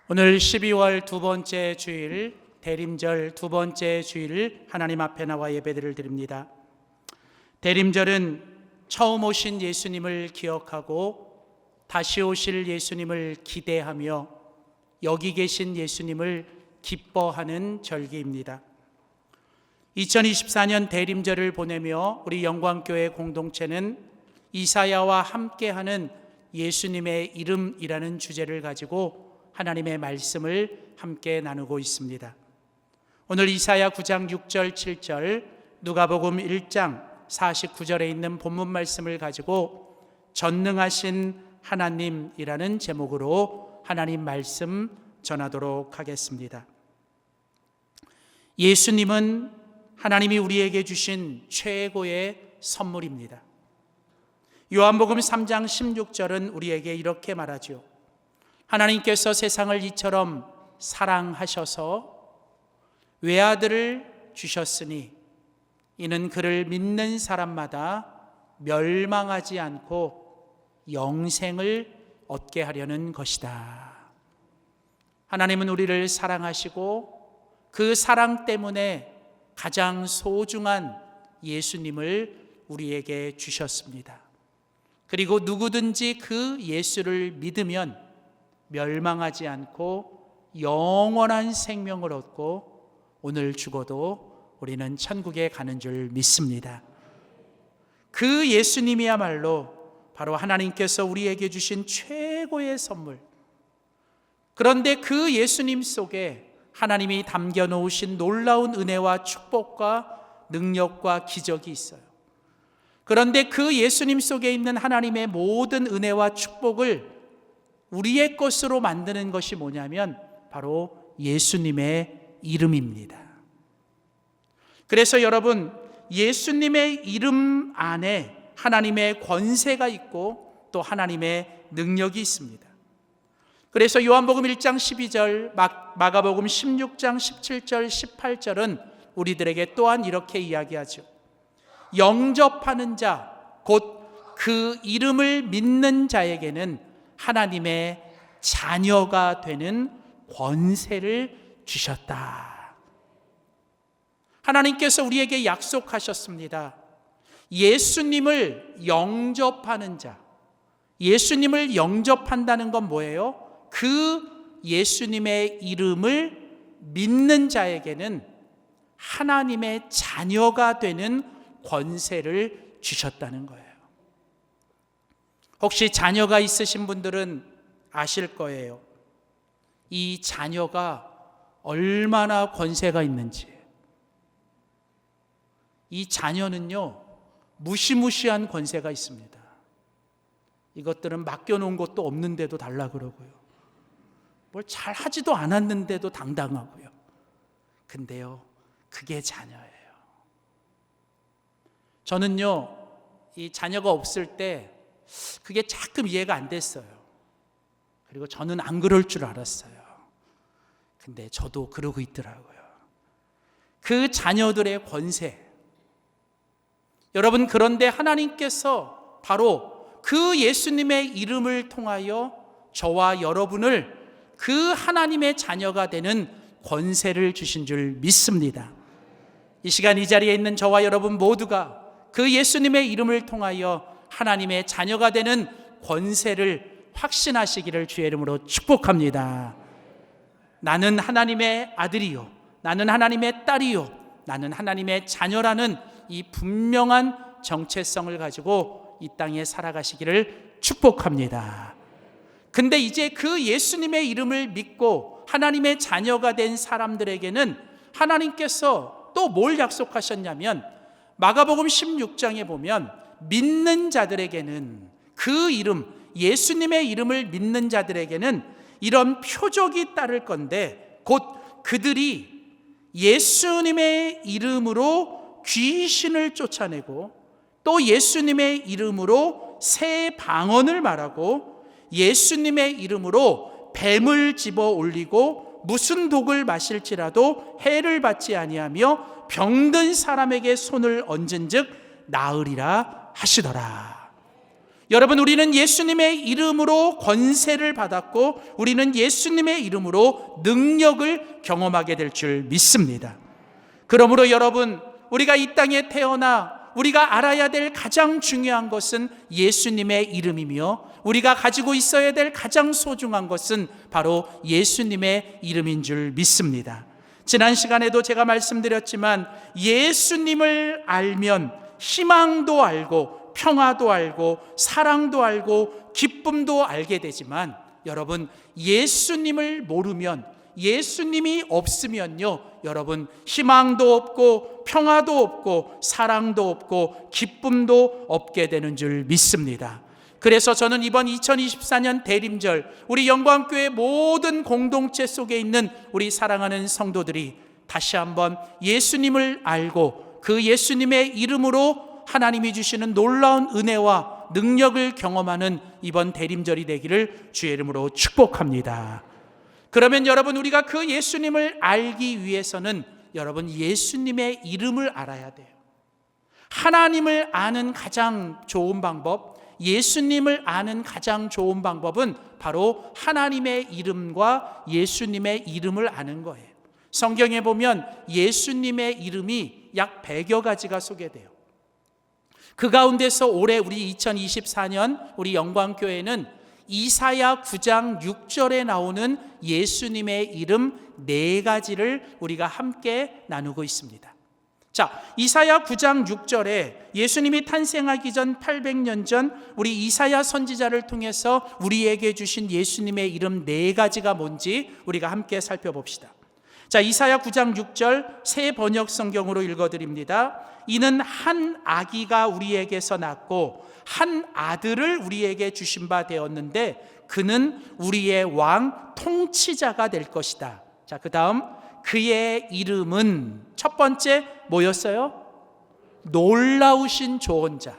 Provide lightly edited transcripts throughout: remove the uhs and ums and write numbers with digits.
오늘 12월 두 번째 주일, 대림절 두 번째 주일 하나님 앞에 나와 예배를 드립니다. 대림절은 처음 오신 예수님을 기억하고 다시 오실 예수님을 기대하며 여기 계신 예수님을 기뻐하는 절기입니다. 2024년 대림절을 보내며 우리 영광교회 공동체는 이사야와 함께하는 예수님의 이름이라는 주제를 가지고 하나님의 말씀을 함께 나누고 있습니다. 오늘 이사야 9장 6절 7절, 누가복음 1장 49절에 있는 본문 말씀을 가지고 전능하신 하나님이라는 제목으로 하나님 말씀 전하도록 하겠습니다. 예수님은 하나님이 우리에게 주신 최고의 선물입니다. 요한복음 3장 16절은 우리에게 이렇게 말하죠. 하나님께서 세상을 이처럼 사랑하셔서 외아들을 주셨으니 이는 그를 믿는 사람마다 멸망하지 않고 영생을 얻게 하려는 것이다. 하나님은 우리를 사랑하시고 그 사랑 때문에 가장 소중한 예수님을 우리에게 주셨습니다. 그리고 누구든지 그 예수를 믿으면 멸망하지 않고 영원한 생명을 얻고 오늘 죽어도 우리는 천국에 가는 줄 믿습니다. 그 예수님이야말로 바로 하나님께서 우리에게 주신 최고의 선물. 그런데 그 예수님 속에 하나님이 담겨 놓으신 놀라운 은혜와 축복과 능력과 기적이 있어요. 그런데 그 예수님 속에 있는 하나님의 모든 은혜와 축복을 우리의 것으로 만드는 것이 뭐냐면 바로 예수님의 이름입니다. 그래서 여러분, 예수님의 이름 안에 하나님의 권세가 있고 또 하나님의 능력이 있습니다. 그래서 요한복음 1장 12절, 마가복음 16장 17절, 18절은 우리들에게 또한 이렇게 이야기하죠. 영접하는 자, 곧 그 이름을 믿는 자에게는 하나님의 자녀가 되는 권세를 주셨다. 하나님께서 우리에게 약속하셨습니다. 예수님을 영접하는 자, 예수님을 영접한다는 건 뭐예요? 그 예수님의 이름을 믿는 자에게는 하나님의 자녀가 되는 권세를 주셨다는 거예요. 혹시 자녀가 있으신 분들은 아실 거예요. 이 자녀가 얼마나 권세가 있는지. 이 자녀는요, 무시무시한 권세가 있습니다. 이것들은 맡겨놓은 것도 없는데도 달라 그러고요. 뭘 잘 하지도 않았는데도 당당하고요. 근데요, 그게 자녀예요. 저는요, 이 자녀가 없을 때 그게 조금 이해가 안 됐어요. 그리고 저는 안 그럴 줄 알았어요. 근데 저도 그러고 있더라고요. 그 자녀들의 권세. 여러분, 그런데 하나님께서 바로 그 예수님의 이름을 통하여 저와 여러분을 그 하나님의 자녀가 되는 권세를 주신 줄 믿습니다. 이 시간 이 자리에 있는 저와 여러분 모두가 그 예수님의 이름을 통하여 하나님의 자녀가 되는 권세를 확신하시기를 주의 이름으로 축복합니다. 나는 하나님의 아들이요, 나는 하나님의 딸이요, 나는 하나님의 자녀라는 이 분명한 정체성을 가지고 이 땅에 살아가시기를 축복합니다. 근데 이제 그 예수님의 이름을 믿고 하나님의 자녀가 된 사람들에게는 하나님께서 또 뭘 약속하셨냐면 마가복음 16장에 보면 믿는 자들에게는 그 이름, 예수님의 이름을 믿는 자들에게는 이런 표적이 따를 건데 곧 그들이 예수님의 이름으로 귀신을 쫓아내고 또 예수님의 이름으로 새 방언을 말하고 예수님의 이름으로 뱀을 집어 올리고 무슨 독을 마실지라도 해를 받지 아니하며 병든 사람에게 손을 얹은즉 나으리라 하시더라. 여러분, 우리는 예수님의 이름으로 권세를 받았고 우리는 예수님의 이름으로 능력을 경험하게 될 줄 믿습니다. 그러므로 여러분, 우리가 이 땅에 태어나 우리가 알아야 될 가장 중요한 것은 예수님의 이름이며 우리가 가지고 있어야 될 가장 소중한 것은 바로 예수님의 이름인 줄 믿습니다. 지난 시간에도 제가 말씀드렸지만 예수님을 알면 희망도 알고 평화도 알고 사랑도 알고 기쁨도 알게 되지만 여러분, 예수님을 모르면, 예수님이 없으면요, 여러분, 희망도 없고 평화도 없고 사랑도 없고 기쁨도 없게 되는 줄 믿습니다. 그래서 저는 이번 2024년 대림절 우리 영광교회 모든 공동체 속에 있는 우리 사랑하는 성도들이 다시 한번 예수님을 알고 그 예수님의 이름으로 하나님이 주시는 놀라운 은혜와 능력을 경험하는 이번 대림절이 되기를 주의 이름으로 축복합니다. 그러면 여러분, 우리가 그 예수님을 알기 위해서는 여러분, 예수님의 이름을 알아야 돼요. 하나님을 아는 가장 좋은 방법, 예수님을 아는 가장 좋은 방법은 바로 하나님의 이름과 예수님의 이름을 아는 거예요. 성경에 보면 예수님의 이름이 약 100여 가지가 소개돼요. 그 가운데서 올해 우리 2024년 우리 영광교회는 이사야 9장 6절에 나오는 예수님의 이름 4가지를 우리가 함께 나누고 있습니다. 자, 이사야 9장 6절에 예수님이 탄생하기 전 800년 전 우리 이사야 선지자를 통해서 우리에게 주신 예수님의 이름 4가지가 뭔지 우리가 함께 살펴봅시다. 자, 이사야 9장 6절 새 번역 성경으로 읽어드립니다. 이는 한 아기가 우리에게서 낳고 한 아들을 우리에게 주신 바 되었는데 그는 우리의 왕 통치자가 될 것이다. 자, 그 다음 그의 이름은 첫 번째 뭐였어요? 놀라우신 조언자.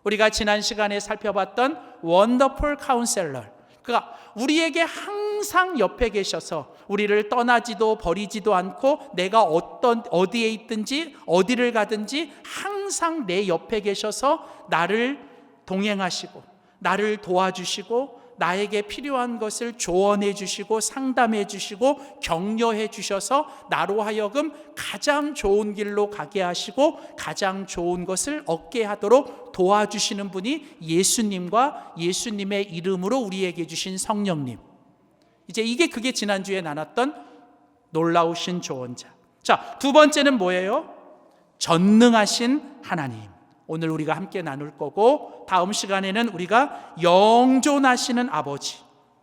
우리가 지난 시간에 살펴봤던 원더풀 카운셀러. 그가 우리에게 항상 옆에 계셔서 우리를 떠나지도 버리지도 않고 내가 어디에 있든지 어디를 가든지 항상 내 옆에 계셔서 나를 동행하시고 나를 도와주시고 나에게 필요한 것을 조언해 주시고 상담해 주시고 격려해 주셔서 나로 하여금 가장 좋은 길로 가게 하시고 가장 좋은 것을 얻게 하도록 도와주시는 분이 예수님과 예수님의 이름으로 우리에게 주신 성령님. 이제 그게 지난주에 나눴던 놀라우신 조언자. 자, 두 번째는 뭐예요? 전능하신 하나님. 오늘 우리가 함께 나눌 거고 다음 시간에는 우리가 영존하시는 아버지,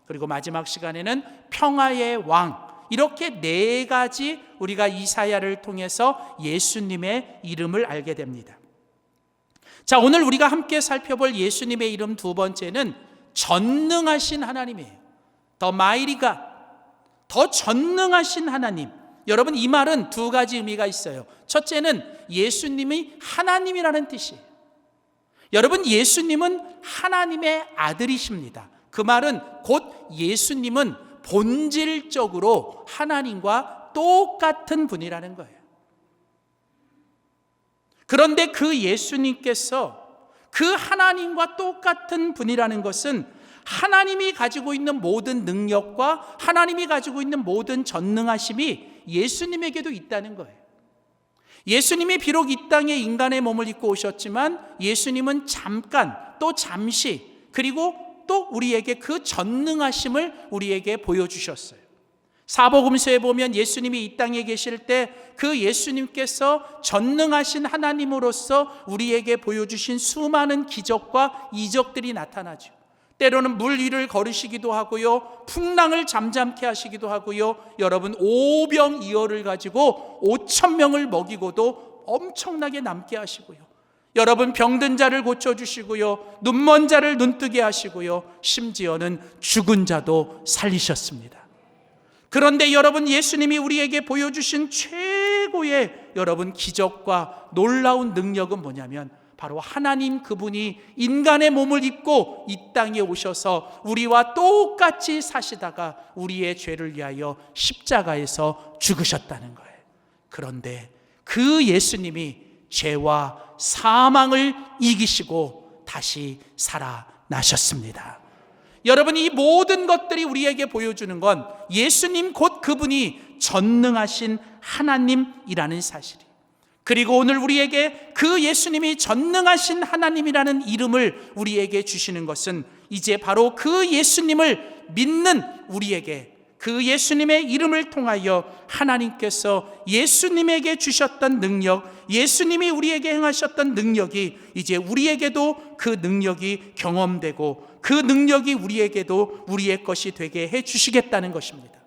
그리고 마지막 시간에는 평화의 왕, 이렇게 4가지 우리가 이사야를 통해서 예수님의 이름을 알게 됩니다. 자, 오늘 우리가 함께 살펴볼 예수님의 이름 두 번째는 전능하신 하나님이에요. 더 마이리가, 더 전능하신 하나님. 여러분, 이 말은 2가지 의미가 있어요. 첫째는 예수님이 하나님이라는 뜻이에요. 여러분, 예수님은 하나님의 아들이십니다. 그 말은 곧 예수님은 본질적으로 하나님과 똑같은 분이라는 거예요. 그런데 그 예수님께서 그 하나님과 똑같은 분이라는 것은 하나님이 가지고 있는 모든 능력과 하나님이 가지고 있는 모든 전능하심이 예수님에게도 있다는 거예요. 예수님이 비록 이 땅에 인간의 몸을 입고 오셨지만 예수님은 잠깐 또 잠시 그리고 또 우리에게 그 전능하심을 우리에게 보여주셨어요. 사복음서에 보면 예수님이 이 땅에 계실 때 그 예수님께서 전능하신 하나님으로서 우리에게 보여주신 수많은 기적과 이적들이 나타나죠. 때로는 물 위를 걸으시기도 하고요, 풍랑을 잠잠케 하시기도 하고요, 여러분 오병이어를 가지고 5,000명을 먹이고도 엄청나게 남게 하시고요, 여러분 병든 자를 고쳐주시고요, 눈먼 자를 눈뜨게 하시고요, 심지어는 죽은 자도 살리셨습니다. 그런데 여러분, 예수님이 우리에게 보여주신 최고의 여러분 기적과 놀라운 능력은 뭐냐면 바로 하나님 그분이 인간의 몸을 입고 이 땅에 오셔서 우리와 똑같이 사시다가 우리의 죄를 위하여 십자가에서 죽으셨다는 거예요. 그런데 그 예수님이 죄와 사망을 이기시고 다시 살아 나셨습니다. 여러분, 이 모든 것들이 우리에게 보여주는 건 예수님 곧 그분이 전능하신 하나님이라는 사실이, 그리고 오늘 우리에게 그 예수님이 전능하신 하나님이라는 이름을 우리에게 주시는 것은 이제 바로 그 예수님을 믿는 우리에게 그 예수님의 이름을 통하여 하나님께서 예수님에게 주셨던 능력, 예수님이 우리에게 행하셨던 능력이 이제 우리에게도 그 능력이 경험되고 그 능력이 우리에게도 우리의 것이 되게 해 주시겠다는 것입니다.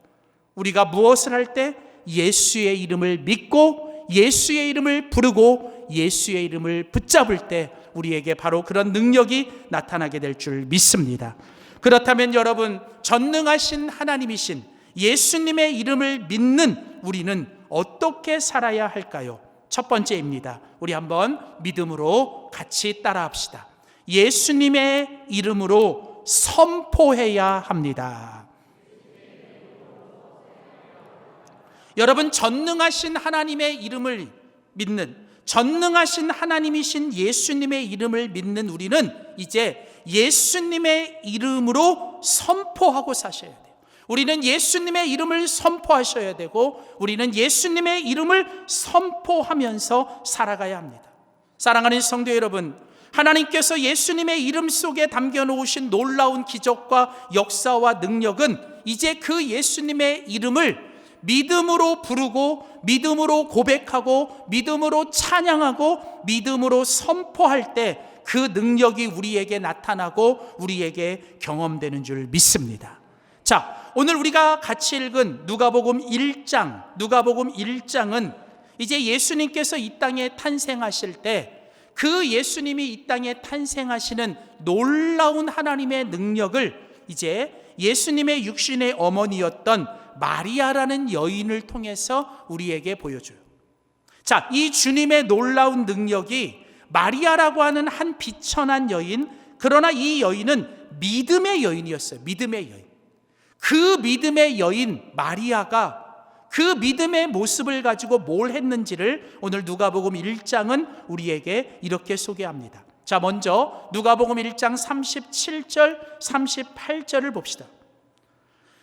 우리가 무엇을 할 때 예수의 이름을 믿고 예수의 이름을 부르고 예수의 이름을 붙잡을 때 우리에게 바로 그런 능력이 나타나게 될 줄 믿습니다. 그렇다면 여러분, 전능하신 하나님이신 예수님의 이름을 믿는 우리는 어떻게 살아야 할까요? 첫 번째입니다. 우리 한번 믿음으로 같이 따라합시다. 예수님의 이름으로 선포해야 합니다. 여러분, 전능하신 하나님의 이름을 믿는, 전능하신 하나님이신 예수님의 이름을 믿는 우리는 이제 예수님의 이름으로 선포하고 사셔야 돼요. 우리는 예수님의 이름을 선포하셔야 되고 우리는 예수님의 이름을 선포하면서 살아가야 합니다. 사랑하는 성도 여러분, 하나님께서 예수님의 이름 속에 담겨 놓으신 놀라운 기적과 역사와 능력은 이제 그 예수님의 이름을 믿음으로 부르고 믿음으로 고백하고 믿음으로 찬양하고 믿음으로 선포할 때 그 능력이 우리에게 나타나고 우리에게 경험되는 줄 믿습니다. 자, 오늘 우리가 같이 읽은 누가복음 1장은 이제 예수님께서 이 땅에 탄생하실 때 그 예수님이 이 땅에 탄생하시는 놀라운 하나님의 능력을 이제 예수님의 육신의 어머니였던 마리아라는 여인을 통해서 우리에게 보여줘요. 자, 이 주님의 놀라운 능력이 마리아라고 하는 한 비천한 여인, 그러나 이 여인은 믿음의 여인이었어요. 믿음의 여인. 그 믿음의 여인 마리아가 그 믿음의 모습을 가지고 뭘 했는지를 오늘 누가복음 1장은 우리에게 이렇게 소개합니다. 자, 먼저 누가복음 1장 37절 38절을 봅시다.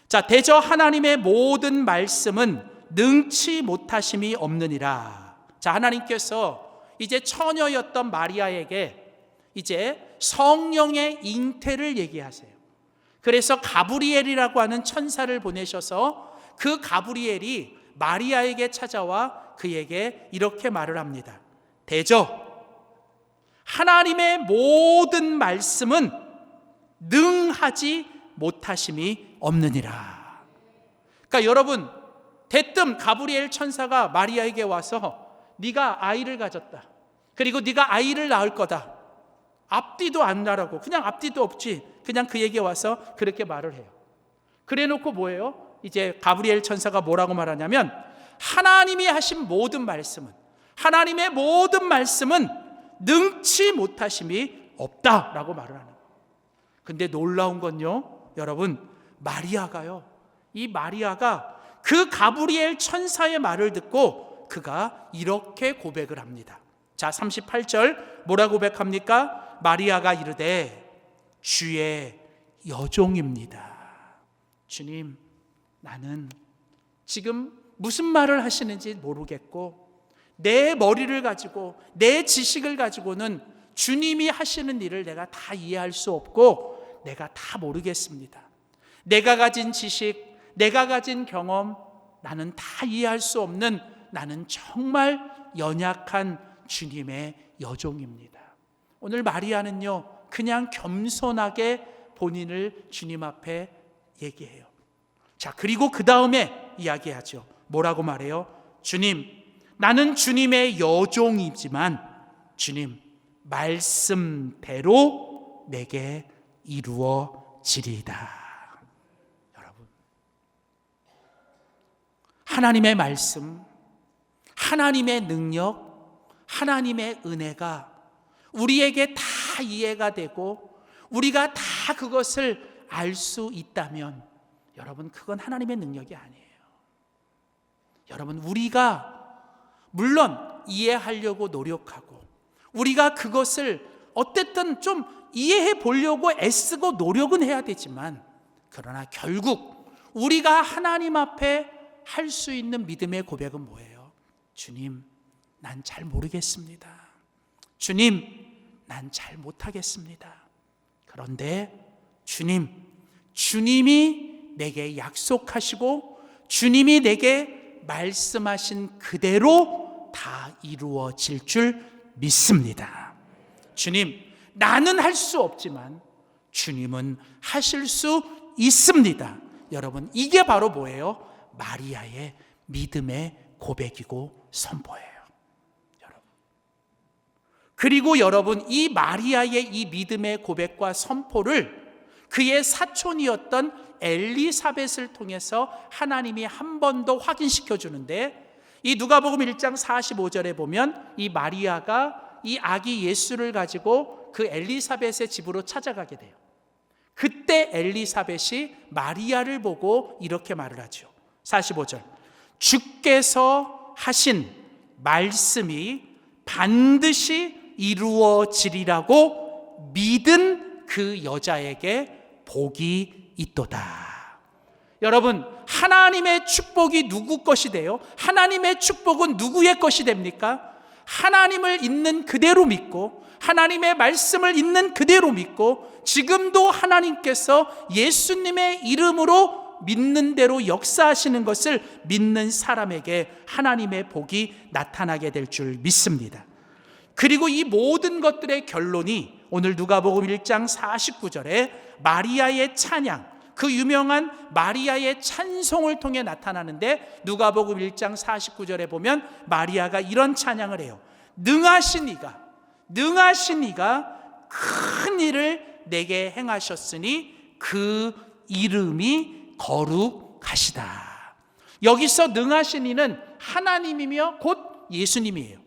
자, 대저 하나님의 모든 말씀은 능치 못하심이 없느니라. 자, 하나님께서 이제 처녀였던 마리아에게 이제 성령의 잉태를 얘기하세요. 그래서 가브리엘이라고 하는 천사를 보내셔서 그 가브리엘이 마리아에게 찾아와 그에게 이렇게 말을 합니다. 대저 하나님의 모든 말씀은 능하지 못하심이 없느니라. 그러니까 여러분, 대뜸 가브리엘 천사가 마리아에게 와서 네가 아이를 가졌다. 그리고 네가 아이를 낳을 거다. 앞뒤도 안 나라고, 그냥 앞뒤도 없지. 그냥 그에게 와서 그렇게 말을 해요. 그래 놓고 뭐예요? 이제 가브리엘 천사가 뭐라고 말하냐면 하나님이 하신 모든 말씀은, 하나님의 모든 말씀은 능치 못하심이 없다라고 말을 하는 거예요. 근데 놀라운 건요, 여러분, 마리아가요, 이 마리아가 그 가브리엘 천사의 말을 듣고 그가 이렇게 고백을 합니다. 자, 38절 뭐라고 고백합니까? 마리아가 이르되 주의 여종입니다. 주님, 나는 지금 무슨 말을 하시는지 모르겠고 내 머리를 가지고 내 지식을 가지고는 주님이 하시는 일을 내가 다 이해할 수 없고 내가 다 모르겠습니다. 내가 가진 지식, 내가 가진 경험, 나는 다 이해할 수 없는, 나는 정말 연약한 주님의 여종입니다. 오늘 마리아는요, 그냥 겸손하게 본인을 주님 앞에 얘기해요. 자, 그리고 그 다음에 이야기하죠. 뭐라고 말해요? 주님, 나는 주님의 여종이지만 주님, 말씀대로 내게 이루어지리이다. 여러분, 하나님의 말씀, 하나님의 능력, 하나님의 은혜가 우리에게 다 이해가 되고 우리가 다 그것을 알 수 있다면 여러분, 그건 하나님의 능력이 아니에요. 여러분, 우리가 물론 이해하려고 노력하고 우리가 그것을 어쨌든 좀 이해해 보려고 애쓰고 노력은 해야 되지만, 그러나 결국 우리가 하나님 앞에 할 수 있는 믿음의 고백은 뭐예요? 주님, 난 잘 모르겠습니다. 주님, 난 잘 못하겠습니다. 그런데 주님이 내게 약속하시고 주님이 내게 말씀하신 그대로 다 이루어질 줄 믿습니다. 주님, 나는 할 수 없지만 주님은 하실 수 있습니다. 여러분, 이게 바로 뭐예요? 마리아의 믿음의 고백이고 선포예요. 그리고 여러분, 이 마리아의 이 믿음의 고백과 선포를 그의 사촌이었던 엘리사벳을 통해서 하나님이 한 번 더 확인시켜 주는데, 이 누가복음 1장 45절에 보면 이 마리아가 이 아기 예수를 가지고 그 엘리사벳의 집으로 찾아가게 돼요. 그때 엘리사벳이 마리아를 보고 이렇게 말을 하죠. 45절, 주께서 하신 말씀이 반드시 이루어지리라고 믿은 그 여자에게 복이 있도다. 여러분, 하나님의 축복이 누구 것이 돼요? 하나님의 축복은 누구의 것이 됩니까? 하나님을 있는 그대로 믿고 하나님의 말씀을 있는 그대로 믿고 지금도 하나님께서 예수님의 이름으로 믿는 대로 역사하시는 것을 믿는 사람에게 하나님의 복이 나타나게 될 줄 믿습니다. 그리고 이 모든 것들의 결론이 오늘 누가복음 1장 49절에 마리아의 찬양, 그 유명한 마리아의 찬송을 통해 나타나는데, 누가복음 1장 49절에 보면 마리아가 이런 찬양을 해요. 능하신 이가 큰 일을 내게 행하셨으니 그 이름이 거룩하시다. 여기서 능하신 이는 하나님이며 곧 예수님이에요.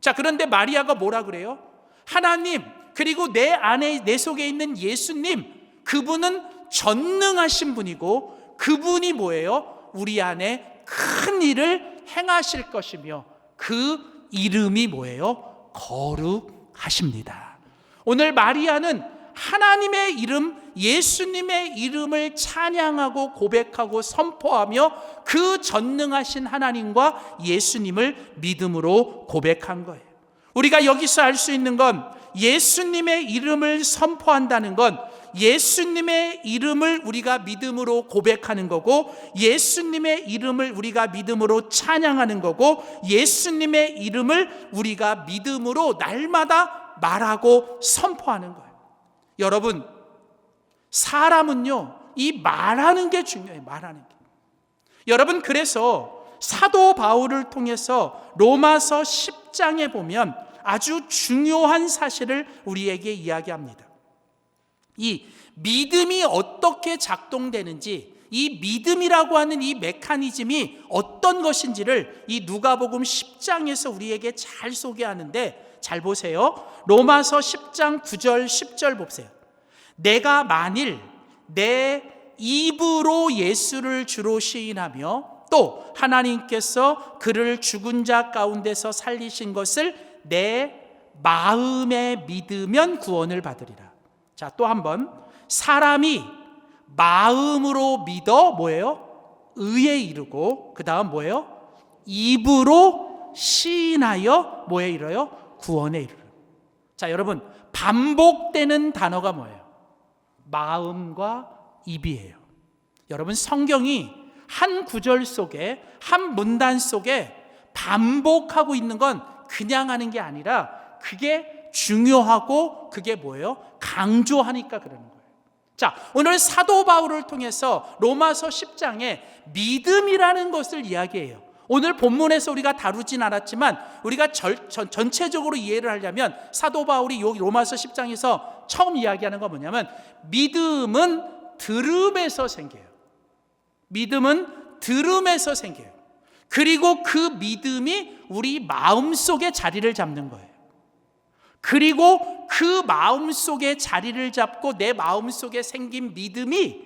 자, 그런데 마리아가 뭐라 그래요? 하나님, 그리고 내 안에, 내 속에 있는 예수님, 그분은 전능하신 분이고 그분이 뭐예요? 우리 안에 큰 일을 행하실 것이며 그 이름이 뭐예요? 거룩하십니다. 오늘 마리아는 하나님의 이름, 예수님의 이름을 찬양하고 고백하고 선포하며 그 전능하신 하나님과 예수님을 믿음으로 고백한 거예요. 우리가 여기서 알 수 있는 건, 예수님의 이름을 선포한다는 건 예수님의 이름을 우리가 믿음으로 고백하는 거고, 예수님의 이름을 우리가 믿음으로 찬양하는 거고, 예수님의 이름을 우리가 믿음으로 날마다 말하고 선포하는 거예요. 여러분, 사람은요, 이 말하는 게 중요해요. 말하는 게. 여러분, 그래서 사도 바울을 통해서 로마서 10장에 보면 아주 중요한 사실을 우리에게 이야기합니다. 이 믿음이 어떻게 작동되는지, 이 믿음이라고 하는 이 메커니즘이 어떤 것인지를 이 누가복음 10장에서 우리에게 잘 소개하는데, 잘 보세요. 로마서 10장 9절 10절 보세요. 내가 만일 내 입으로 예수를 주로 시인하며 또 하나님께서 그를 죽은 자 가운데서 살리신 것을 내 마음에 믿으면 구원을 받으리라. 자, 또 한번, 사람이 마음으로 믿어 뭐예요? 의에 이르고, 그 다음 뭐예요? 입으로 시인하여 뭐에 이르요? 구원에 이르러. 자, 여러분, 반복되는 단어가 뭐예요? 마음과 입이에요. 여러분, 성경이 한 구절 속에, 한 문단 속에 반복하고 있는 건 그냥 하는 게 아니라 그게 중요하고 그게 뭐예요? 강조하니까 그러는 거예요. 자, 오늘 사도 바울을 통해서 로마서 10장에 믿음이라는 것을 이야기해요. 오늘 본문에서 우리가 다루진 않았지만 우리가 전체적으로 이해를 하려면 사도 바울이 여기 로마서 10장에서 처음 이야기하는 건 뭐냐면, 믿음은 들음에서 생겨요. 믿음은 들음에서 생겨요. 그리고 그 믿음이 우리 마음속에 자리를 잡는 거예요. 그리고 그 마음속에 자리를 잡고 내 마음속에 생긴 믿음이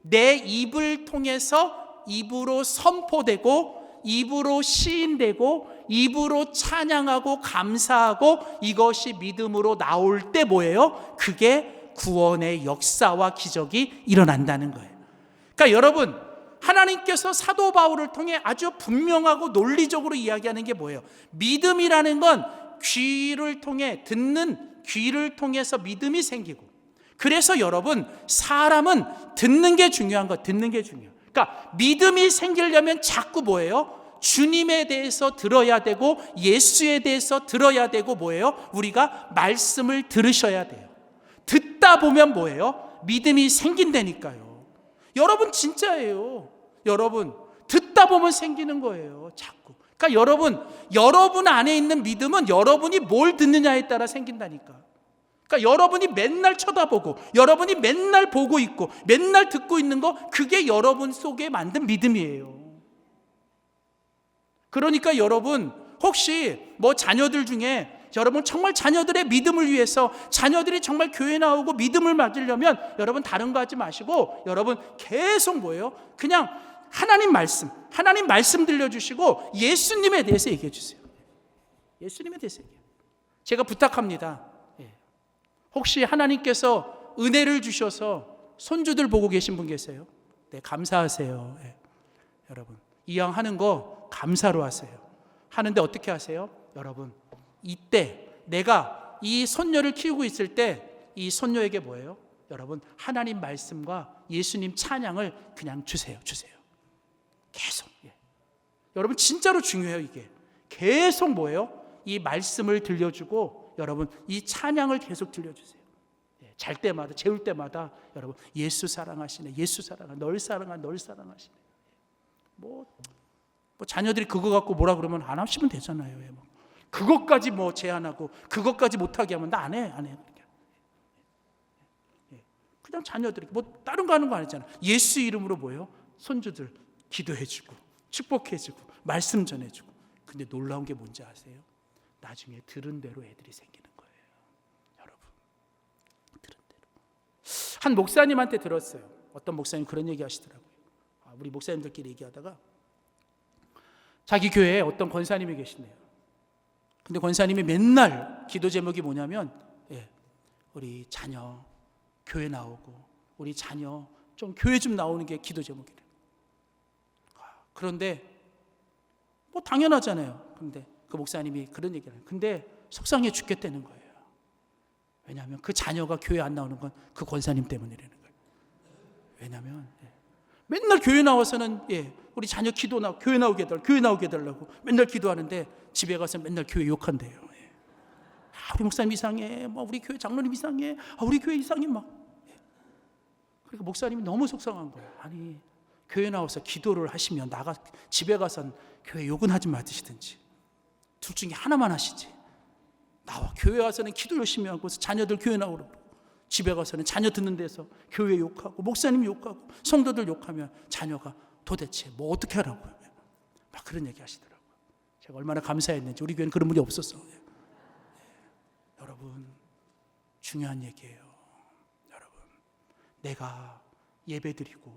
내 입을 통해서 입으로 선포되고, 입으로 시인되고, 입으로 찬양하고 감사하고, 이것이 믿음으로 나올 때 뭐예요? 그게 구원의 역사와 기적이 일어난다는 거예요. 그러니까 여러분, 하나님께서 사도 바울을 통해 아주 분명하고 논리적으로 이야기하는 게 뭐예요? 믿음이라는 건 귀를 통해 듣는 귀를 통해서 믿음이 생기고, 그래서 여러분, 사람은 듣는 게 중요한 거, 듣는 게 중요해요. 그러니까 믿음이 생기려면 자꾸 뭐예요? 주님에 대해서 들어야 되고, 예수에 대해서 들어야 되고, 뭐예요? 우리가 말씀을 들으셔야 돼요. 듣다 보면 뭐예요? 믿음이 생긴다니까요. 여러분, 진짜예요. 여러분, 듣다 보면 생기는 거예요. 자꾸. 그러니까 여러분 안에 있는 믿음은 여러분이 뭘 듣느냐에 따라 생긴다니까. 그러니까 여러분이 맨날 쳐다보고, 여러분이 맨날 보고 있고, 맨날 듣고 있는 거, 그게 여러분 속에 만든 믿음이에요. 그러니까 여러분, 혹시 자녀들 중에 여러분 정말 자녀들의 믿음을 위해서, 자녀들이 정말 교회 나오고 믿음을 맞으려면 여러분 다른 거 하지 마시고, 여러분 계속 뭐예요? 그냥 하나님 말씀 들려주시고 예수님에 대해서 얘기해 주세요. 예수님에 대해서 얘기해요. 제가 부탁합니다. 혹시 하나님께서 은혜를 주셔서 손주들 보고 계신 분 계세요? 네, 감사하세요. 여러분, 이왕 하는 거 감사로 하세요. 하는데 어떻게 하세요? 여러분, 이때 내가 이 손녀를 키우고 있을 때 이 손녀에게 뭐예요? 여러분, 하나님 말씀과 예수님 찬양을 그냥 주세요. 계속. 여러분, 진짜로 중요해요. 이게 계속 뭐예요? 이 말씀을 들려주고, 여러분 이 찬양을 계속 들려주세요. 잘 때마다, 재울 때마다 여러분, 예수 사랑하시네, 예수 사랑하, 널 사랑하시네. 뭐 자녀들이 그거 갖고 뭐라 그러면 안 하시면 되잖아요. 그것까지 제한하고 그것까지 못하게 하면 나 안 해. 그냥 자녀들이 다른 거 하는 거 아니잖아. 예수 이름으로 뭐예요? 손주들 기도해주고 축복해주고 말씀 전해주고. 근데 놀라운 게 뭔지 아세요? 나중에 들은 대로 애들이 생기는 거예요. 여러분, 들은 대로. 한 목사님한테 들었어요. 어떤 목사님 그런 얘기 하시더라고요. 우리 목사님들끼리 얘기하다가 자기 교회에 어떤 권사님이 계시네요. 근데 권사님이 맨날 기도 제목이 뭐냐면, 우리 자녀 교회 나오고, 우리 자녀 좀 교회 좀 나오는 게 기도 제목이래요. 그런데 당연하잖아요. 근데 그 목사님이 그런 얘기를 해요. 근데 속상해 죽겠다는 거예요. 왜냐하면 그 자녀가 교회 안 나오는 건 그 권사님 때문이라는 거예요. 왜냐하면 맨날 교회 나와서는 우리 자녀 교회 나오게 해달라고 맨날 기도하는데 집에 가서 맨날 교회 욕한대요. 우리 목사님 이상해, 우리 교회 장로님 이상해, 우리 교회 이상해 막. 그러니까 목사님이 너무 속상한 거예요. 아니, 교회 나와서 기도를 하시면 집에 가서는 교회 욕은 하지 마시든지 둘 중에 하나만 하시지. 나와 교회 와서는 기도 열심히 하고 자녀들 교회 나오라고, 집에 가서는 자녀 듣는 데서 교회 욕하고 목사님 욕하고 성도들 욕하면 자녀가 도대체 어떻게 하라고요? 막 그런 얘기 하시더라고요. 제가 얼마나 감사했는지. 우리 교회는 그런 분이 없었어요. 여러분, 중요한 얘기예요. 여러분, 내가 예배드리고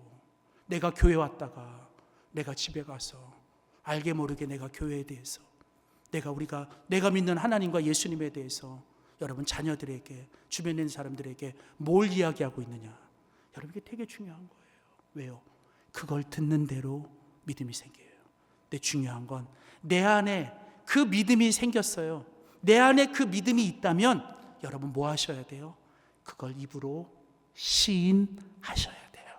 내가 교회 왔다가 내가 집에 가서 알게 모르게 내가 교회에 대해서, 내가 믿는 하나님과 예수님에 대해서 여러분 자녀들에게, 주변에 있는 사람들에게 뭘 이야기하고 있느냐, 여러분 이게 되게 중요한 거예요. 왜요? 그걸 듣는 대로 믿음이 생겨요. 근데 중요한 건 내 안에 그 믿음이 생겼어요. 내 안에 그 믿음이 있다면 여러분 뭐 하셔야 돼요? 그걸 입으로 시인하셔야 돼요.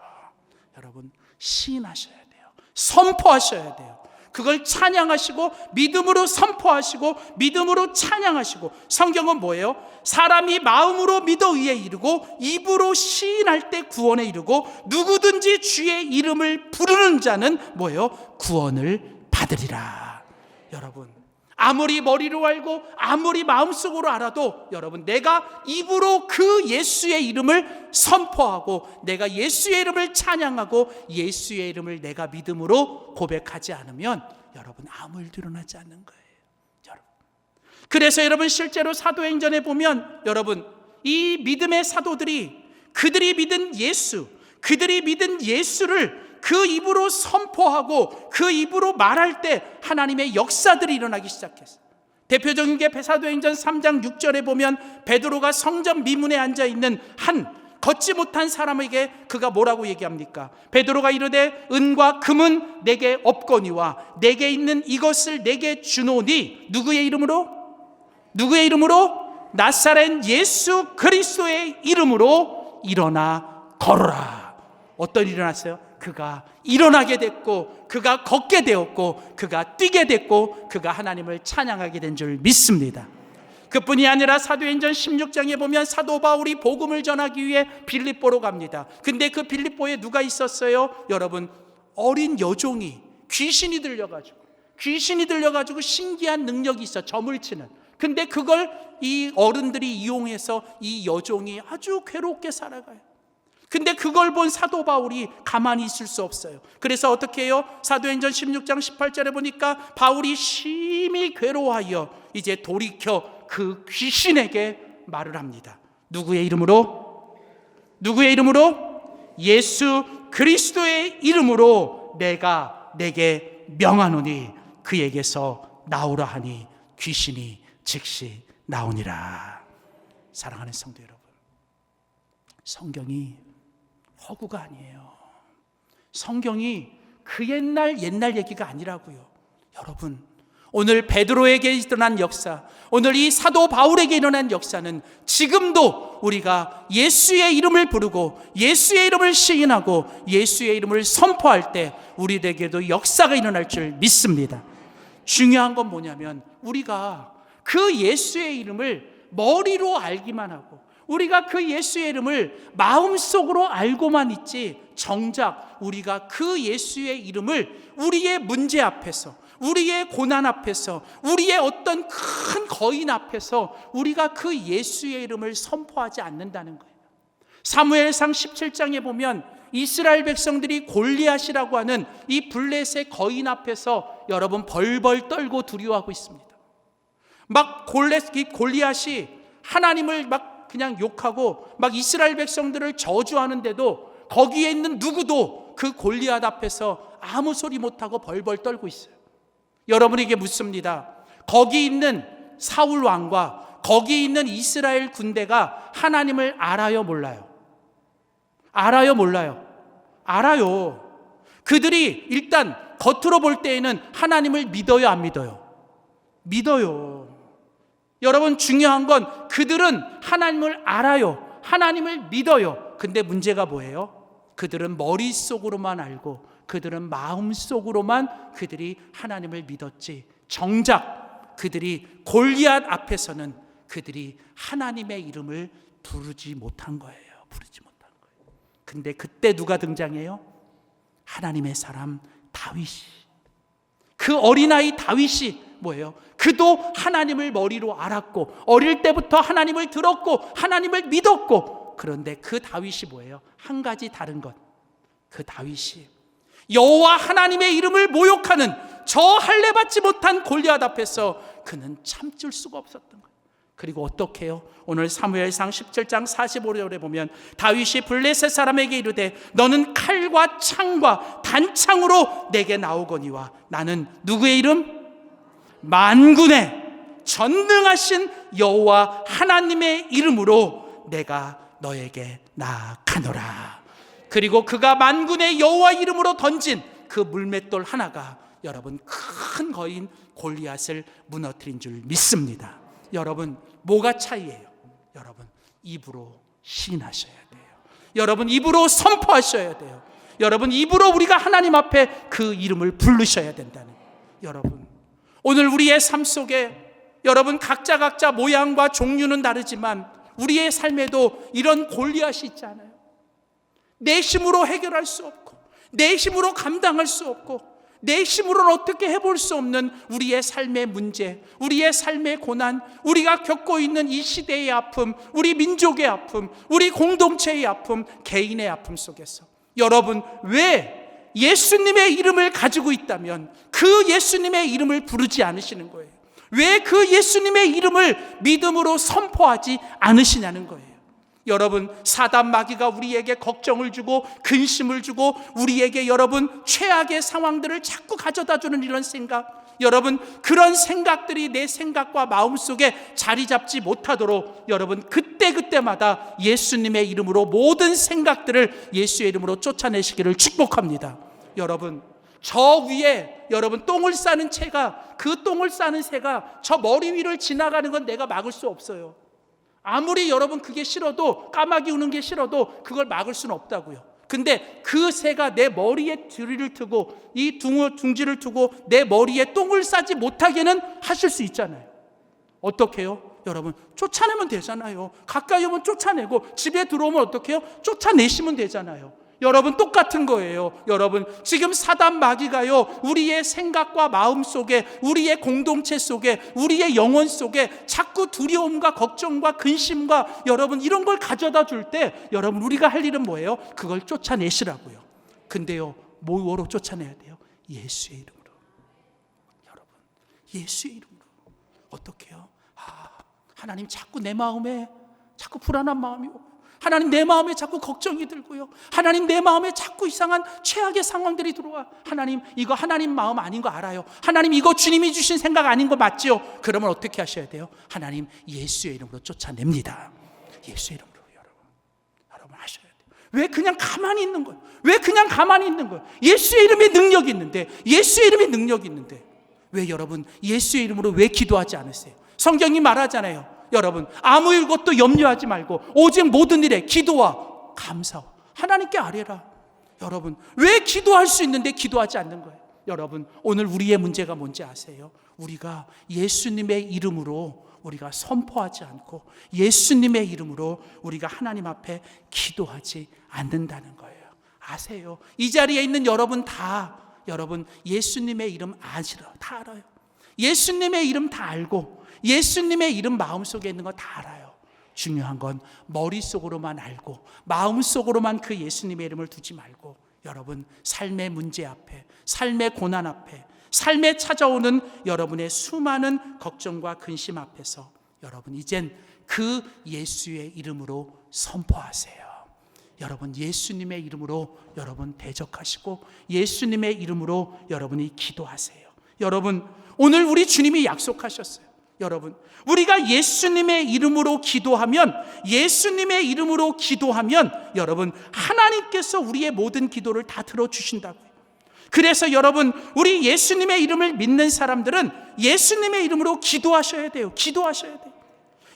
여러분 시인하셔야 돼요. 선포하셔야 돼요. 그걸 찬양하시고 믿음으로 선포하시고 믿음으로 찬양하시고. 성경은 뭐예요? 사람이 마음으로 믿어 의에 이르고 입으로 시인할 때 구원에 이르고 누구든지 주의 이름을 부르는 자는 뭐예요? 구원을 받으리라. 여러분, 아무리 머리로 알고 아무리 마음속으로 알아도 여러분, 내가 입으로 그 예수의 이름을 선포하고 내가 예수의 이름을 찬양하고 예수의 이름을 내가 믿음으로 고백하지 않으면 여러분 아무 일도 일어나지 않는 거예요. 여러분, 그래서 여러분 실제로 사도행전에 보면 여러분 이 믿음의 사도들이 그들이 믿은 예수를 그 입으로 선포하고 그 입으로 말할 때 하나님의 역사들이 일어나기 시작했어요. 대표적인 게 사도행전 3장 6절에 보면 베드로가 성전 미문에 앉아있는 한 걷지 못한 사람에게 그가 뭐라고 얘기합니까? 베드로가 이르되 은과 금은 내게 없거니와 내게 있는 이것을 내게 주노니 누구의 이름으로? 누구의 이름으로? 나사렛 예수 그리스도의 이름으로 일어나 걸어라. 어떤 일이 일어났어요? 그가 일어나게 됐고, 그가 걷게 되었고, 그가 뛰게 됐고, 그가 하나님을 찬양하게 된 줄 믿습니다. 그뿐이 아니라 사도행전 16장에 보면 사도 바울이 복음을 전하기 위해 빌립보로 갑니다. 근데 그 빌립보에 누가 있었어요? 여러분, 어린 여종이 귀신이 들려가지고 신기한 능력이 있어, 점을 치는. 근데 그걸 이 어른들이 이용해서 이 여종이 아주 괴롭게 살아가요. 근데 그걸 본 사도 바울이 가만히 있을 수 없어요. 그래서 어떻게 해요? 사도행전 16장 18절에 보니까 바울이 심히 괴로워하여 이제 돌이켜 그 귀신에게 말을 합니다. 누구의 이름으로? 누구의 이름으로? 예수 그리스도의 이름으로 내가 내게 명하노니 그에게서 나오라 하니 귀신이 즉시 나오니라. 사랑하는 성도 여러분, 성경이 허구가 아니에요. 성경이 그 옛날 얘기가 아니라고요. 여러분, 오늘 베드로에게 일어난 역사, 오늘 이 사도 바울에게 일어난 역사는 지금도 우리가 예수의 이름을 부르고 예수의 이름을 시인하고 예수의 이름을 선포할 때 우리에게도 역사가 일어날 줄 믿습니다. 중요한 건 뭐냐면 우리가 그 예수의 이름을 머리로 알기만 하고 우리가 그 예수의 이름을 마음속으로 알고만 있지, 정작 우리가 그 예수의 이름을 우리의 문제 앞에서, 우리의 고난 앞에서, 우리의 어떤 큰 거인 앞에서 우리가 그 예수의 이름을 선포하지 않는다는 거예요. 사무엘상 17장에 보면 이스라엘 백성들이 골리앗이라고 하는 이 블레셋 거인 앞에서 여러분 벌벌 떨고 두려워하고 있습니다. 막 골리앗이 하나님을 막 그냥 욕하고 막 이스라엘 백성들을 저주하는데도 거기에 있는 누구도 그 골리앗 앞에서 아무 소리 못하고 벌벌 떨고 있어요. 여러분에게 묻습니다. 거기 있는 사울 왕과 거기 있는 이스라엘 군대가 하나님을 알아요, 몰라요? 알아요, 몰라요? 알아요. 그들이 일단 겉으로 볼 때에는 하나님을 믿어요, 안 믿어요? 믿어요. 여러분, 중요한 건 그들은 하나님을 알아요, 하나님을 믿어요. 근데 문제가 뭐예요? 그들은 머릿속으로만 알고 그들은 마음속으로만 그들이 하나님을 믿었지, 정작 그들이 골리앗 앞에서는 그들이 하나님의 이름을 부르지 못한 거예요. 근데 그때 누가 등장해요? 하나님의 사람 다윗이. 그 어린아이 다윗이 뭐예요? 그도 하나님을 머리로 알았고 어릴 때부터 하나님을 들었고 하나님을 믿었고, 그런데 그 다윗이 뭐예요? 한 가지 다른 것. 그 다윗이 여호와 하나님의 이름을 모욕하는 저 할례받지 못한 골리앗 앞에서 그는 참을 수가 없었던 거예요. 그리고 어떻게 해요? 오늘 사무엘상 17장 45절에 보면 다윗이 블레셋 사람에게 이르되 너는 칼과 창과 단창으로 내게 나오거니와 나는 누구의 이름? 만군의 전능하신 여호와 하나님의 이름으로 내가 너에게 나아가노라. 그리고 그가 만군의 여호와 이름으로 던진 그 물맷돌 하나가 여러분 큰 거인 골리앗을 무너뜨린 줄 믿습니다. 여러분, 뭐가 차이예요? 여러분, 입으로 시인하셔야 돼요. 여러분, 입으로 선포하셔야 돼요. 여러분, 입으로 우리가 하나님 앞에 그 이름을 부르셔야 된다는 거예요. 여러분, 오늘 우리의 삶 속에 여러분 각자 모양과 종류는 다르지만 우리의 삶에도 이런 골리앗이 있잖아요. 내 힘으로 해결할 수 없고 내 힘으로 감당할 수 없고 내 힘으로는 어떻게 해볼 수 없는 우리의 삶의 문제, 우리의 삶의 고난, 우리가 겪고 있는 이 시대의 아픔, 우리 민족의 아픔, 우리 공동체의 아픔, 개인의 아픔 속에서 여러분, 왜 예수님의 이름을 가지고 있다면 그 예수님의 이름을 부르지 않으시는 거예요? 왜 그 예수님의 이름을 믿음으로 선포하지 않으시냐는 거예요. 여러분, 사단 마귀가 우리에게 걱정을 주고 근심을 주고 우리에게 여러분 최악의 상황들을 자꾸 가져다 주는 이런 생각, 여러분 그런 생각들이 내 생각과 마음속에 자리 잡지 못하도록 여러분 그때그때마다 예수님의 이름으로 모든 생각들을 예수의 이름으로 쫓아내시기를 축복합니다. 여러분, 저 위에 여러분 똥을 싸는 그 똥을 싸는 새가 저 머리 위를 지나가는 건 내가 막을 수 없어요. 아무리 여러분 그게 싫어도, 까마귀 우는 게 싫어도 그걸 막을 수는 없다고요. 근데 그 새가 내 머리에 드리를 트고 이 둥지를 두고 내 머리에 똥을 싸지 못하게는 하실 수 있잖아요. 어떻게 해요? 여러분 쫓아내면 되잖아요. 가까이 오면 쫓아내고, 집에 들어오면 어떻게 해요? 쫓아내시면 되잖아요. 여러분 똑같은 거예요. 여러분 지금 사단 마귀가요 우리의 생각과 마음 속에, 우리의 공동체 속에, 우리의 영혼 속에 자꾸 두려움과 걱정과 근심과 여러분 이런 걸 가져다 줄 때 여러분 우리가 할 일은 뭐예요? 그걸 쫓아내시라고요. 근데요 뭐로 쫓아내야 돼요? 예수의 이름으로. 여러분 예수의 이름으로. 어떻게 해요? 하나님 자꾸 내 마음에 자꾸 불안한 마음이 오고, 하나님 내 마음에 자꾸 걱정이 들고요, 하나님 내 마음에 자꾸 이상한 최악의 상황들이 들어와. 하나님 이거 하나님 마음 아닌 거 알아요. 하나님 이거 주님이 주신 생각 아닌 거 맞지요? 그러면 어떻게 하셔야 돼요? 하나님 예수의 이름으로 쫓아냅니다. 예수의 이름으로 여러분 하셔야 돼요. 왜 그냥 가만히 있는 거예요? 왜 그냥 가만히 있는 거예요? 예수의 이름에 능력이 있는데, 예수의 이름에 능력이 있는데 왜 여러분 예수의 이름으로 왜 기도하지 않으세요? 성경이 말하잖아요. 여러분 아무 일것도 염려하지 말고 오직 모든 일에 기도와 감사와 하나님께 아뢰라. 여러분 왜 기도할 수 있는데 기도하지 않는 거예요? 여러분 오늘 우리의 문제가 뭔지 아세요? 우리가 예수님의 이름으로 우리가 선포하지 않고 예수님의 이름으로 우리가 하나님 앞에 기도하지 않는다는 거예요. 아세요? 이 자리에 있는 여러분 다 여러분 예수님의 이름 아시라, 다 알아요. 예수님의 이름 다 알고 예수님의 이름 마음속에 있는 거 다 알아요. 중요한 건 머릿속으로만 알고 마음속으로만 그 예수님의 이름을 두지 말고 여러분 삶의 문제 앞에, 삶의 고난 앞에, 삶에 찾아오는 여러분의 수많은 걱정과 근심 앞에서 여러분 이젠 그 예수의 이름으로 선포하세요. 여러분 예수님의 이름으로 여러분 대적하시고 예수님의 이름으로 여러분이 기도하세요. 여러분 오늘 우리 주님이 약속하셨어요. 여러분 우리가 예수님의 이름으로 기도하면, 예수님의 이름으로 기도하면 여러분 하나님께서 우리의 모든 기도를 다 들어주신다고요. 그래서 여러분 우리 예수님의 이름을 믿는 사람들은 예수님의 이름으로 기도하셔야 돼요. 기도하셔야 돼요.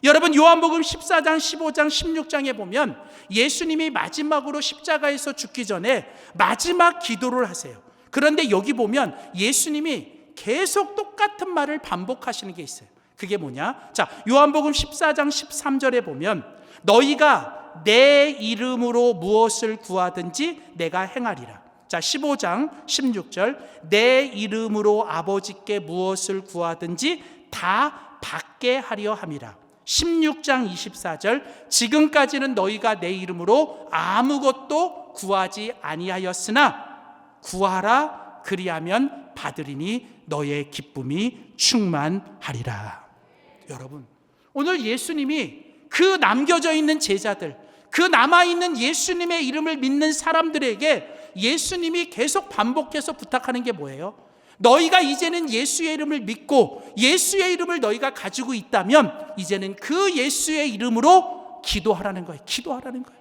여러분 요한복음 14장 15장 16장에 보면 예수님이 마지막으로 십자가에서 죽기 전에 마지막 기도를 하세요. 그런데 여기 보면 예수님이 계속 똑같은 말을 반복하시는 게 있어요. 그게 뭐냐? 자, 요한복음 14장 13절에 보면 너희가 내 이름으로 무엇을 구하든지 내가 행하리라. 자, 15장 16절 내 이름으로 아버지께 무엇을 구하든지 다 받게 하려 함이라. 16장 24절 지금까지는 너희가 내 이름으로 아무것도 구하지 아니하였으나 구하라 그리하면 받으리니 너의 기쁨이 충만하리라. 여러분 오늘 예수님이 그 남겨져 있는 제자들, 그 남아있는 예수님의 이름을 믿는 사람들에게 예수님이 계속 반복해서 부탁하는 게 뭐예요? 너희가 이제는 예수의 이름을 믿고 예수의 이름을 너희가 가지고 있다면 이제는 그 예수의 이름으로 기도하라는 거예요. 기도하라는 거예요.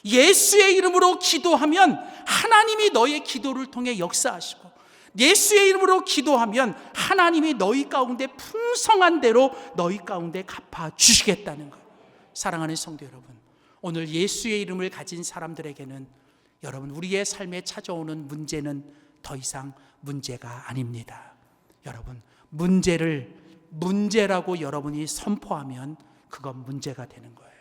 예수의 이름으로 기도하면 하나님이 너의 기도를 통해 역사하시고 예수의 이름으로 기도하면 하나님이 너희 가운데 풍성한 대로 너희 가운데 갚아주시겠다는 거예요. 사랑하는 성도 여러분, 오늘 예수의 이름을 가진 사람들에게는 여러분 우리의 삶에 찾아오는 문제는 더 이상 문제가 아닙니다. 여러분 문제라고 여러분이 선포하면 그건 문제가 되는 거예요.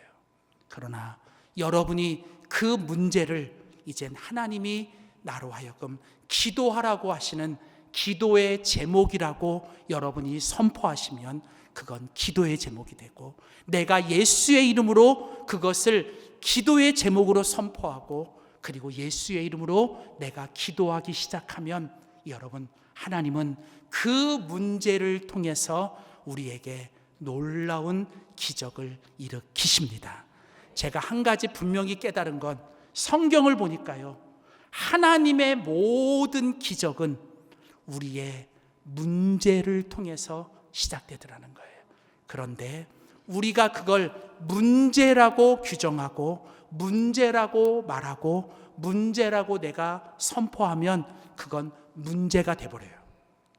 그러나 여러분이 그 문제를 이젠 하나님이 나로 하여금 기도하라고 하시는 기도의 제목이라고 여러분이 선포하시면 그건 기도의 제목이 되고, 내가 예수의 이름으로 그것을 기도의 제목으로 선포하고 그리고 예수의 이름으로 내가 기도하기 시작하면 여러분 하나님은 그 문제를 통해서 우리에게 놀라운 기적을 일으키십니다. 제가 한 가지 분명히 깨달은 건 성경을 보니까요, 하나님의 모든 기적은 우리의 문제를 통해서 시작되더라는 거예요. 그런데 우리가 그걸 문제라고 규정하고 문제라고 말하고 문제라고 내가 선포하면 그건 문제가 돼버려요.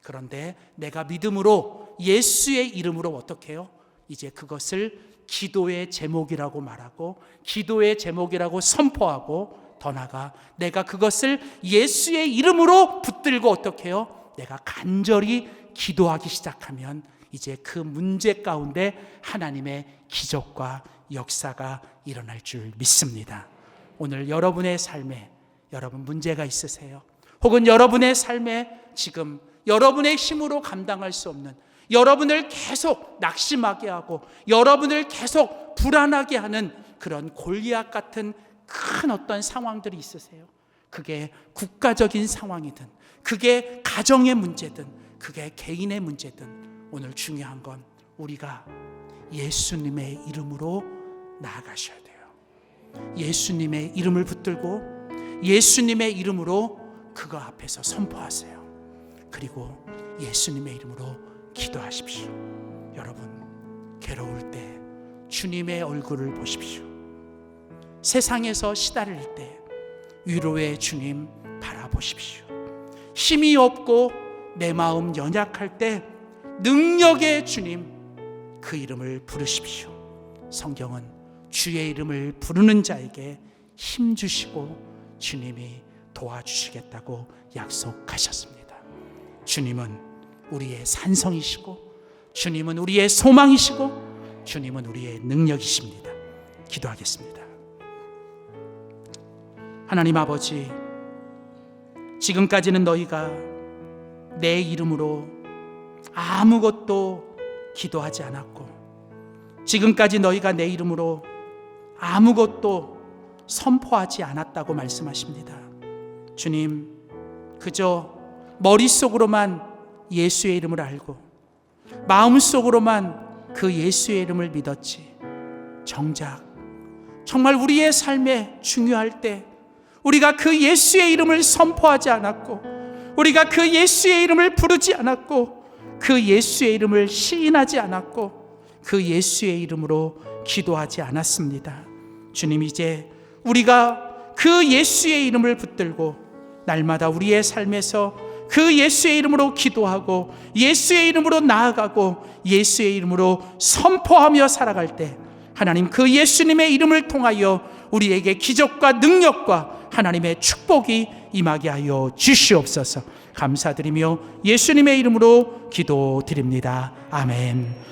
그런데 내가 믿음으로 예수의 이름으로 어떻게 해요? 이제 그것을 기도의 제목이라고 말하고 기도의 제목이라고 선포하고 더 나아가 내가 그것을 예수의 이름으로 붙들고 어떻게 해요? 내가 간절히 기도하기 시작하면 이제 그 문제 가운데 하나님의 기적과 역사가 일어날 줄 믿습니다. 오늘 여러분의 삶에 여러분 문제가 있으세요? 혹은 여러분의 삶에 지금 여러분의 힘으로 감당할 수 없는, 여러분을 계속 낙심하게 하고 여러분을 계속 불안하게 하는 그런 골리앗 같은 큰 어떤 상황들이 있으세요? 그게 국가적인 상황이든 그게 가정의 문제든 그게 개인의 문제든 오늘 중요한 건 우리가 예수님의 이름으로 나아가셔야 돼요. 예수님의 이름을 붙들고 예수님의 이름으로 그거 앞에서 선포하세요. 그리고 예수님의 이름으로 기도하십시오. 여러분, 괴로울 때 주님의 얼굴을 보십시오. 세상에서 시달릴 때 위로의 주님 바라보십시오. 힘이 없고 내 마음 연약할 때 능력의 주님 그 이름을 부르십시오. 성경은 주의 이름을 부르는 자에게 힘 주시고 주님이 도와주시겠다고 약속하셨습니다. 주님은 우리의 산성이시고 주님은 우리의 소망이시고 주님은 우리의 능력이십니다. 기도하겠습니다. 하나님 아버지, 지금까지는 너희가 내 이름으로 아무것도 기도하지 않았고 지금까지 너희가 내 이름으로 아무것도 선포하지 않았다고 말씀하십니다. 주님, 그저 머릿속으로만 예수의 이름을 알고 마음속으로만 그 예수의 이름을 믿었지, 정작 정말 우리의 삶에 중요할 때 우리가 그 예수의 이름을 선포하지 않았고 우리가 그 예수의 이름을 부르지 않았고 그 예수의 이름을 시인하지 않았고 그 예수의 이름으로 기도하지 않았습니다. 주님, 이제 우리가 그 예수의 이름을 붙들고 날마다 우리의 삶에서 그 예수의 이름으로 기도하고 예수의 이름으로 나아가고 예수의 이름으로 선포하며 살아갈 때 하나님, 그 예수님의 이름을 통하여 우리에게 기적과 능력과 하나님의 축복이 임하게 하여 주시옵소서. 감사드리며 예수님의 이름으로 기도드립니다. 아멘.